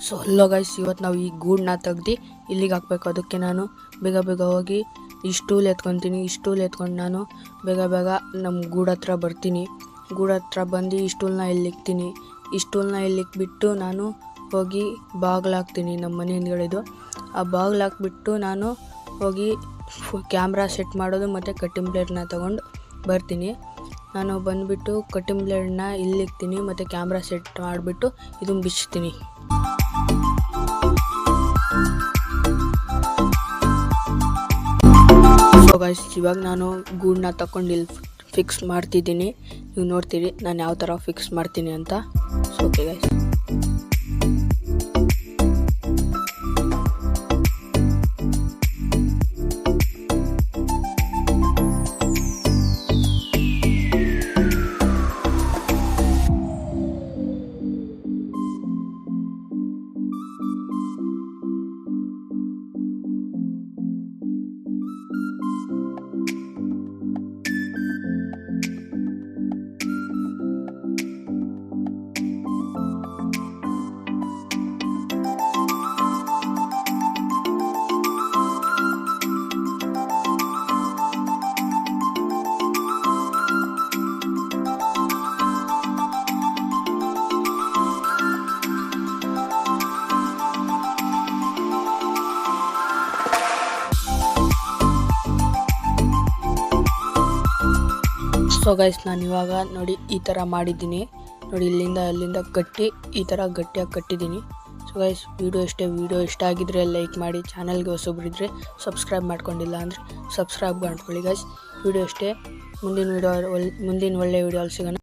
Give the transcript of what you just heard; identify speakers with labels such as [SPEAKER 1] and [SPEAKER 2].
[SPEAKER 1] So hello guys, ಇವತ್ತು ನಾವು ಈ ಗೂಡನ್ನ ತೆಗ್ದು ಇಲ್ಲಿಗೆ ಹಾಕಬೇಕು. ಅದಕ್ಕೆ ನಾನು ಬೇಗ ಬೇಗ ಹೋಗಿ ಈ ಸ್ಟೂಲ್ ಎತ್ಕೊತೀನಿ. ಈ ಸ್ಟೂಲ್ ಎತ್ಕೊಂಡು ನಾನು ಬೇಗ ಬೇಗ ನಮ್ಮ ಗೂಡು ಹತ್ರ ಬರ್ತೀನಿ. ಗೂಡು ಹತ್ರ ಬಂದು ಈ ಸ್ಟೂಲ್ನ ಇಲ್ಲಿ ಇಕ್ತೀನಿ. ಈ ಸ್ಟೂಲ್ನ ಇಲ್ಲಿ ಇಕ್ಬಿಟ್ಟು ನಾನು ಹೋಗಿ ಬಾಗಿಲು ಹಾಕ್ತೀನಿ. ನಮ್ಮ ಮನೆ ಹಿಂದ್ಗಡೆದು ಆ ಬಾಗಿಲು ಹಾಕ್ಬಿಟ್ಟು ನಾನು ಹೋಗಿ ಕ್ಯಾಮ್ರಾ ಸೆಟ್ ಮಾಡೋದು ಮತ್ತು ಕಟ್ಟಿಂಗ್ ಪ್ಲೇಟ್ನ ತೊಗೊಂಡು ಬರ್ತೀನಿ. ನಾನು ಬಂದುಬಿಟ್ಟು ಕಟ್ಟಿಂಗ್ ಪ್ಲೇಟ್ನ ಇಲ್ಲಿ ಇಕ್ತೀನಿ ಮತ್ತು ಕ್ಯಾಮ್ರಾ ಸೆಟ್ ಮಾಡಿಬಿಟ್ಟು ಇದನ್ನು ಬಿಚ್ತೀನಿ. ಸೊ ಗೈಸ್, ಇವಾಗ ನಾನು ಗೂಡನ್ನ ತಗೊಂಡು ಇಲ್ಲಿ ಫಿಕ್ಸ್ ಮಾಡ್ತಿದ್ದೀನಿ. ನೀವು ನೋಡ್ತೀರಿ ನಾನು ಯಾವ ಥರ ಫಿಕ್ಸ್ ಮಾಡ್ತೀನಿ ಅಂತ. So okay guys, so guys, ನಾನು ಇವಾಗ ನೋಡಿ ಈ ಥರ ಮಾಡಿದ್ದೀನಿ. ನೋಡಿ ಇಲ್ಲಿಂದ ಅಲ್ಲಿಂದ ಕಟ್ಟಿ ಈ ಥರ ಗಟ್ಟಿಯಾಗಿ ಕಟ್ಟಿದ್ದೀನಿ. ಸೊ ಗೈಸ್, ವಿಡಿಯೋ ಇಷ್ಟ ಆಗಿದ್ರೆ ಲೈಕ್ ಮಾಡಿ. ಚಾನಲ್ಗೆ ಹೊಸಬ್ರಿದ್ರೆ ಸಬ್ಸ್ಕ್ರೈಬ್ ಮಾಡ್ಕೊಂಡಿಲ್ಲ ಅಂದರೆ ಸಬ್ಸ್ಕ್ರೈಬ್ ಮಾಡ್ಕೊಳ್ಳಿ ಗೈಸ್. ವಿಡಿಯೋ ಇಷ್ಟೇ. ಮುಂದಿನ ಒಳ್ಳೆ ವಿಡಿಯೋ ಸಿಗೋಣ.